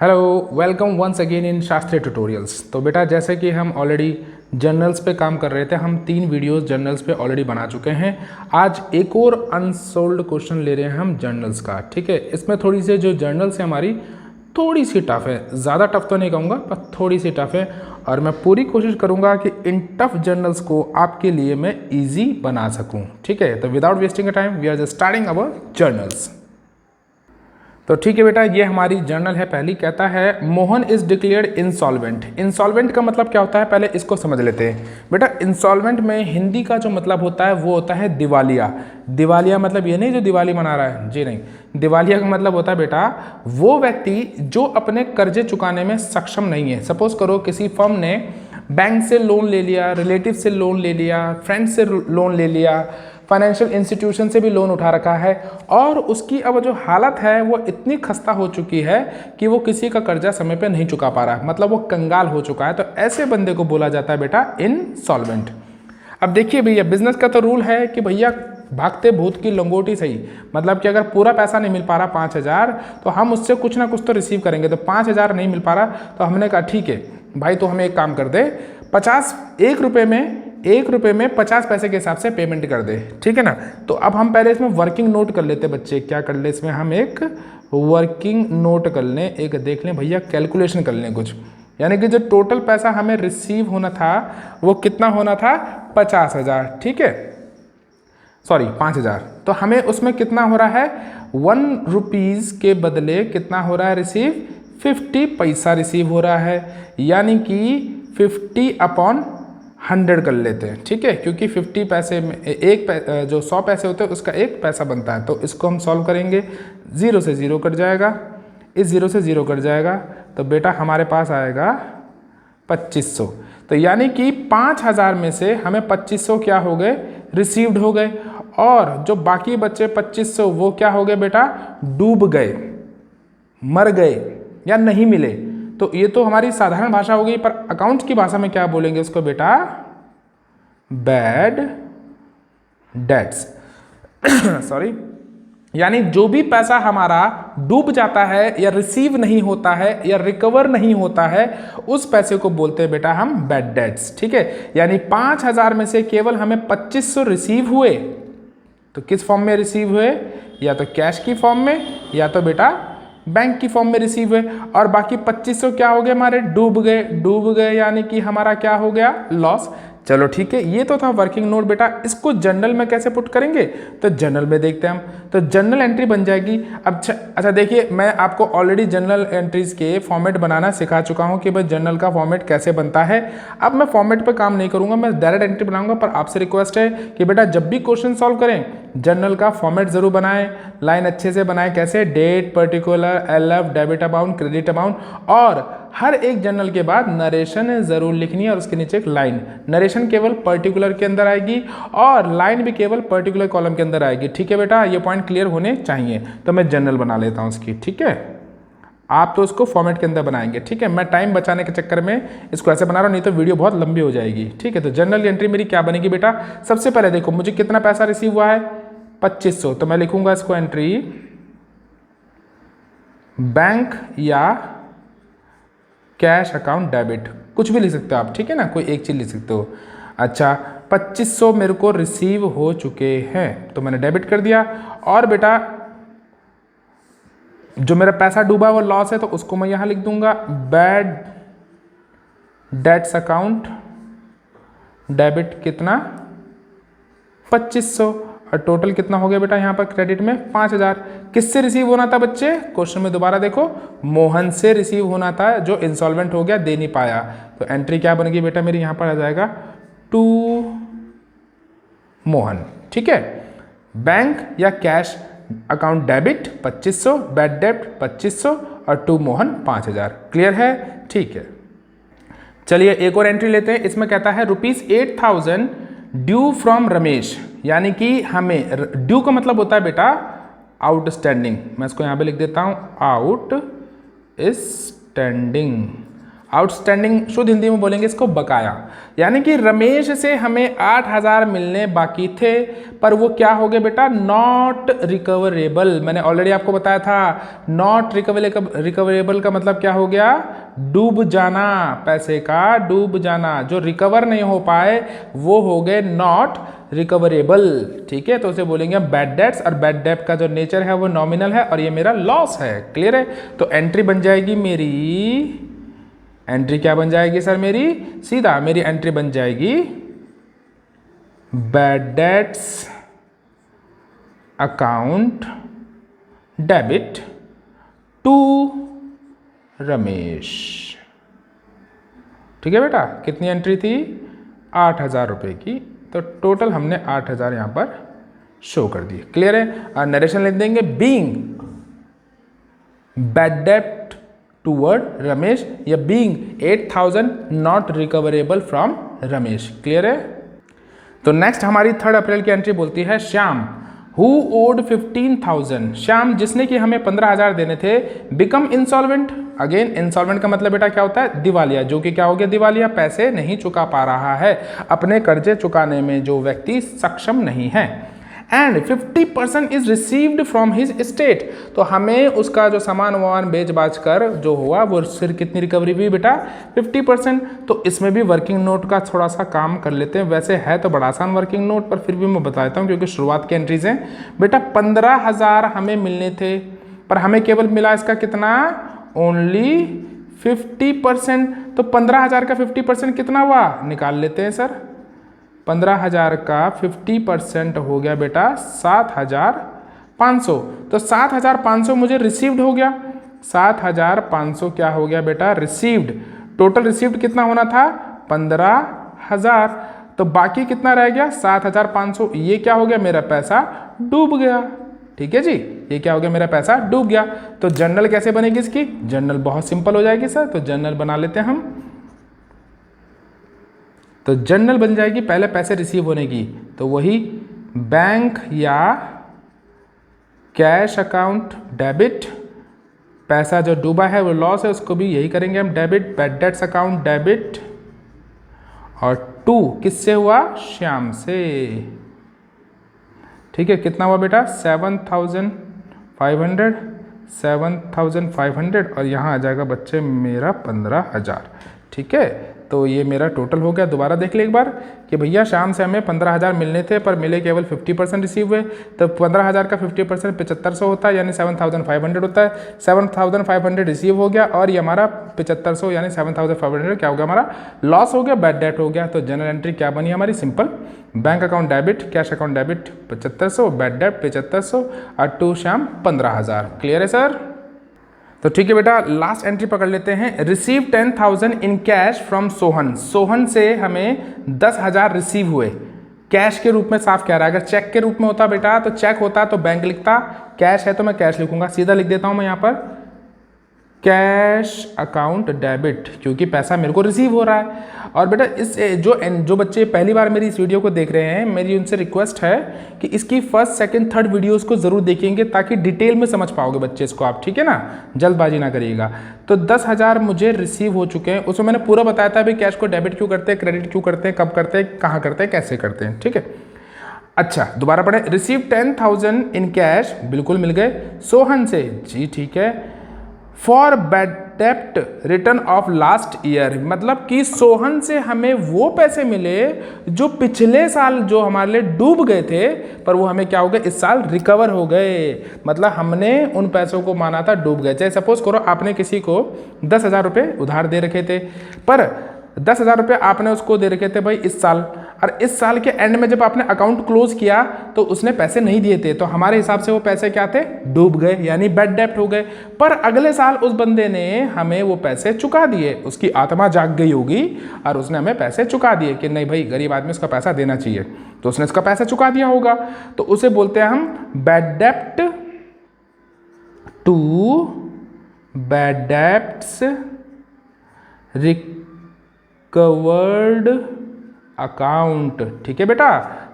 Hello, welcome once again in Shastri tutorials. तो बेटा जैसे कि हम ऑलरेडी जर्नल्स पे काम कर रहे थे, हम 3 वीडियोस जर्नल्स पे ऑलरेडी बना चुके हैं। आज एक और अनसोल्व्ड क्वेश्चन ले रहे हैं हम जर्नल्स का। ठीक है, इसमें थोड़ी सी जो जर्नल्स है हमारी थोड़ी सी टफ है, ज़्यादा टफ तो नहीं कहूँगा पर थोड़ी सी टफ है, और मैं पूरी कोशिश करूँगा कि इन टफ जर्नल्स को आपके लिए मैं ईजी बना सकूँ। ठीक है, तो without wasting a time we are just starting our journals. तो ठीक है बेटा, ये हमारी जर्नल है। पहली कहता है Mohan is declared insolvent. Insolvent का मतलब क्या होता है, पहले इसको समझ लेते हैं। बेटा इंसॉल्वेंट में हिंदी का जो मतलब होता है वो होता है दिवालिया। दिवालिया मतलब ये नहीं जो दिवाली मना रहा है, जी नहीं। दिवालिया का मतलब होता है बेटा वो व्यक्ति जो अपने कर्जे चुकाने में सक्षम नहीं है। सपोज करो किसी फर्म ने बैंक से लोन ले लिया, रिलेटिव से लोन ले लिया, फ्रेंड से लोन ले लिया, फाइनेंशियल इंस्टीट्यूशन से भी लोन उठा रखा है, और उसकी अब जो हालत है वो इतनी खस्ता हो चुकी है कि वो किसी का कर्जा समय पे नहीं चुका पा रहा, मतलब वो कंगाल हो चुका है। तो ऐसे बंदे को बोला जाता है बेटा इनसॉल्वेंट। अब देखिए भैया, बिजनेस का तो रूल है कि भैया भागते भूत की लंगोटी सही, मतलब कि अगर पूरा पैसा नहीं मिल पा रहा 5,000 तो हम उससे कुछ ना कुछ तो रिसीव करेंगे। तो 5,000 नहीं मिल पा रहा तो हमने कहा ठीक है भाई, तो हमें एक काम कर दे, 1 रुपये में 50 पैसे के हिसाब से पेमेंट कर दे। ठीक है ना। तो अब हम पहले इसमें वर्किंग नोट कर लेते बच्चे। क्या कर ले, इसमें हम एक वर्किंग नोट कर लें, एक देख लें भैया, कैलकुलेशन कर लें कुछ। यानी कि जो टोटल पैसा हमें रिसीव होना था वो कितना होना था, 50,000। ठीक है, सॉरी 5,000। तो हमें उसमें कितना हो रहा है, 1 रुपीज़ के बदले कितना हो रहा है रिसीव, 50 पैसा रिसीव हो रहा है। यानी कि 50/100 कर लेते हैं। ठीक है, क्योंकि 50 पैसे में जो 100 पैसे होते हैं उसका 1 पैसा बनता है। तो इसको हम सॉल्व करेंगे, 0 से 0 कट जाएगा, इस 0 से 0 कट जाएगा, तो बेटा हमारे पास आएगा 2500। तो यानी कि 5,000 में से हमें 2500 क्या हो गए, रिसीव्ड हो गए, और जो बाकी बच्चे 2500 वो क्या हो गए बेटा, डूब गए, मर गए या नहीं मिले। तो ये तो हमारी साधारण भाषा हो गई, पर अकाउंट्स की भाषा में क्या बोलेंगे इसको बेटा, बैड डेट्स। सॉरी, यानी जो भी पैसा हमारा डूब जाता है या रिसीव नहीं होता है या रिकवर नहीं होता है, उस पैसे को बोलते हैं बेटा हम बैड डेट्स। ठीक है, यानी 5,000 में से केवल हमें 2500 रिसीव हुए, तो किस फॉर्म में रिसीव हुए, या तो कैश की फॉर्म में या तो बेटा बैंक की फॉर्म में रिसीव हुए, और बाकी 2500 क्या हो गए हमारे, डूब गए, यानी कि हमारा क्या हो गया, लॉस। चलो ठीक है, ये तो था वर्किंग नोट। बेटा इसको जर्नल में कैसे पुट करेंगे, तो जर्नल में देखते हैं हम। तो जर्नल एंट्री बन जाएगी। अब अच्छा देखिए, मैं आपको ऑलरेडी जर्नल एंट्रीज के फॉर्मेट बनाना सिखा चुका हूं कि भाई जर्नल का फॉर्मेट कैसे बनता है। अब मैं फॉर्मेट पर काम नहीं करूंगा, मैं डायरेक्ट एंट्री बनाऊंगा। पर आपसे रिक्वेस्ट है कि बेटा जब भी क्वेश्चन सॉल्व करें जर्नल का फॉर्मेट जरूर बनाएं, लाइन अच्छे से बनाएं। कैसे, date, particular, LF, debit amount, credit amount, और हर एक जर्नल के बाद नरेशन जरूर लिखनी है, और उसके नीचे एक लाइन। नरेशन केवल पर्टिकुलर के अंदर आएगी और लाइन भी केवल पर्टिकुलर कॉलम के अंदर आएगी। ठीक है बेटा, ये पॉइंट क्लियर होने चाहिए। तो मैं जर्नल बना लेता हूं इसकी। ठीक है, आप तो इसको फॉर्मेट के अंदर बनाएंगे। ठीक है, मैं टाइम बचाने के चक्कर में इसको ऐसे बना रहा हूं, नहीं तो वीडियो बहुत लंबी हो जाएगी। ठीक है, तो जर्नल एंट्री मेरी क्या बनेगी बेटा, सबसे पहले देखो मुझे कितना पैसा रिसीव हुआ है, 2500। तो मैं लिखूंगा इसको एंट्री बैंक या कैश अकाउंट डेबिट, कुछ भी लिख सकते हो आप। ठीक है ना, कोई एक चीज लिख सकते हो। अच्छा, 2500 मेरे को रिसीव हो चुके हैं, तो मैंने डेबिट कर दिया। और बेटा जो मेरा पैसा डूबा वो लॉस है, तो उसको मैं यहां लिख दूंगा बैड डेट्स अकाउंट डेबिट, कितना 2500, और टोटल कितना हो गया बेटा यहाँ पर क्रेडिट में 5,000। किससे रिसीव होना था बच्चे, क्वेश्चन में दोबारा देखो, मोहन से रिसीव होना था जो इंसॉल्वेंट हो गया, दे नहीं पाया। तो एंट्री क्या बनेगी बेटा मेरी, यहाँ पर आ जाएगा टू मोहन। ठीक है, बैंक या कैश अकाउंट डेबिट 2500, बैड डेब्ट 2500, और टू मोहन 5,000। क्लियर है, ठीक है। चलिए एक और एंट्री लेते हैं। इसमें कहता है ₹8,000 ड्यू फ्रॉम रमेश, यानी कि हमें ड्यू का मतलब होता है बेटा आउटस्टैंडिंग। मैं इसको यहां पे लिख देता हूं, आउट स्टैंडिंग। आउटस्टैंडिंग शुद्ध हिंदी में बोलेंगे इसको बकाया, यानी कि रमेश से हमें 8,000 मिलने बाकी थे पर वो क्या हो गए बेटा, नॉट रिकवरेबल। मैंने ऑलरेडी आपको बताया था नॉट रिकवरेबल का मतलब क्या हो गया, डूब जाना, पैसे का डूब जाना। जो रिकवर नहीं हो पाए वो हो गए नॉट रिकवरेबल। ठीक है, तो उसे बोलेंगे बैड डेट्स, और बैड डेट का जो नेचर है वो नॉमिनल है और ये मेरा लॉस है। क्लियर है, तो एंट्री बन जाएगी मेरी, एंट्री क्या बन जाएगी सर मेरी, सीधा मेरी एंट्री बन जाएगी bad debts account debit to Ramesh. ठीक है बेटा, कितनी एंट्री थी, 8,000 रुपये की, तो टोटल हमने 8,000 यहां पर शो कर दिए। क्लियर है, और नरेशन लिख देंगे being bad debt toward Ramesh, या being 8,000 not recoverable from Ramesh. Clear है, तो नेक्स्ट हमारी 3 अप्रैल की एंट्री बोलती है श्याम हु ओड 15,000, श्याम जिसने कि हमें 15,000 देने थे, बिकम इंसॉल्वेंट। अगेन इंसॉल्वेंट का मतलब बेटा क्या होता है, दिवालिया, जो कि क्या हो गया, दिवालिया, पैसे नहीं चुका पा रहा है, अपने कर्जे चुकाने में जो व्यक्ति सक्षम नहीं है। And 50% is received from his state, तो हमें उसका जो सामान वामान बेच बाच कर जो हुआ वो सिर्फ कितनी रिकवरी हुई बेटा, 50%। तो इसमें भी वर्किंग नोट का थोड़ा सा काम कर लेते हैं, वैसे है तो बड़ा आसान वर्किंग नोट, पर फिर भी मैं बता देता हूँ क्योंकि शुरुआत की एंट्रीज हैं। बेटा 15,000 हमें मिलने थे, पर हमें केवल मिला इसका कितना, ओनली 50%। तो 15,000 का 50% कितना हुआ, निकाल लेते हैं सर। 15,000 का 50% हो गया बेटा 7,500, तो 7,500 मुझे रिसीव्ड हो गया, 7,500 क्या हो गया बेटा, रिसीव्ड। टोटल रिसीव्ड कितना होना था, 15,000, तो बाकी कितना रह गया, 7,500। ये क्या हो गया, मेरा पैसा डूब गया। ठीक है जी, ये क्या हो गया, मेरा पैसा डूब गया। तो जर्नल कैसे बनेगी इसकी, जर्नल बहुत सिंपल हो जाएगी सर, तो जर्नल बना लेते हैं हम। तो जर्नल बन जाएगी पहले पैसे रिसीव होने की, तो वही बैंक या कैश अकाउंट डेबिट, पैसा जो डूबा है वो लॉस है, उसको भी यही करेंगे हम debit, bad debts account debit, और 2 किससे हुआ, श्याम से। ठीक है, कितना हुआ बेटा, 7,500, 7,500, और यहाँ आ जाएगा बच्चे मेरा 15,000। ठीक है, तो ये मेरा टोटल हो गया। दोबारा देख ले एक बार कि भैया शाम से हमें 15,000 मिलने थे पर मिले केवल 50% रिसीव हुए, तो 15,000 का 50% 7,500 होता है, यानी 7,500 होता है। 7,500 रिसीव हो गया और ये हमारा 7,500 यानी 7,500 क्या हो गया, हमारा लॉस हो गया, बैड डेट हो गया। तो जनरल एंट्री क्या बनी हमारी, simple, bank account debit, cash account debit 7,500, bad debt 7,500 और टू श्याम 15,000। क्लियर है सर। तो ठीक है बेटा, लास्ट एंट्री पकड़ लेते हैं। Receive 10,000 in cash from Sohan, Sohan से हमें 10,000 रिसीव हुए कैश के रूप में। साफ कह रहा है, अगर चेक के रूप में होता बेटा तो चेक होता तो बैंक लिखता, कैश है तो मैं कैश लिखूंगा, सीधा लिख देता हूं मैं यहां पर कैश अकाउंट डेबिट, क्योंकि पैसा मेरे को रिसीव हो रहा है। और बेटा इस जो बच्चे पहली बार मेरी इस वीडियो को देख रहे हैं, मेरी उनसे रिक्वेस्ट है कि इसकी फर्स्ट सेकंड थर्ड वीडियोस को जरूर देखेंगे ताकि डिटेल में समझ पाओगे बच्चे इसको आप। ठीक है ना, जल्दबाजी ना करिएगा। तो 10,000 मुझे रिसीव हो चुके हैं, उसमें मैंने पूरा बताया था भाई कैश को डेबिट क्यों करते हैं, क्रेडिट क्यों करते हैं, कब करते हैं, कहाँ करते हैं, कैसे करते हैं। ठीक है, अच्छा दोबारा पढ़े। रिसीव 10,000 इन कैश, बिल्कुल मिल गए सोहन से, जी ठीक है। फॉर बैड डेप्ट रिटर्न ऑफ लास्ट ईयर, मतलब कि सोहन से हमें वो पैसे मिले जो पिछले साल जो हमारे लिए डूब गए थे, पर वो हमें क्या हो गए, इस साल रिकवर हो गए। मतलब हमने उन पैसों को माना था डूब गए। चाहे सपोज करो आपने किसी को 10,000 रुपये उधार दे रखे थे, पर 10,000 रुपये आपने उसको दे रखे थे भाई इस साल, और इस साल के एंड में जब आपने अकाउंट क्लोज किया तो उसने पैसे नहीं दिए थे, तो हमारे हिसाब से वो पैसे क्या थे, डूब गए, यानी बैड डेप्ट हो गए। पर अगले साल उस बंदे ने हमें वो पैसे चुका दिए, उसकी आत्मा जाग गई होगी और उसने हमें पैसे चुका दिए कि नहीं भाई गरीब आदमी उसका पैसा देना चाहिए, तो उसने उसका पैसा चुका दिया होगा। तो उसे बोलते हैं हम बैड डेप्ट to bad debts recovered account. ठीक है बेटा,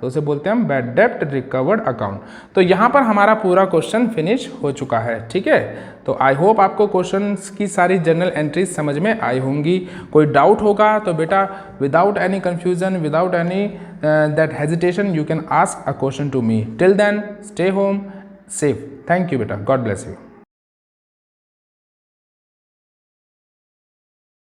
तो उसे बोलते हैं हम बैड डेप्ट रिकवर्ड अकाउंट। तो यहाँ पर हमारा पूरा क्वेश्चन फिनिश हो चुका है। ठीक है, तो आई होप आपको क्वेश्चंस की सारी जनरल एंट्रीज समझ में आई होंगी। कोई डाउट होगा तो बेटा without any confusion, without any that hesitation, you can ask a question to me. Till then stay home safe. Thank you बेटा, गॉड ब्लेस यू।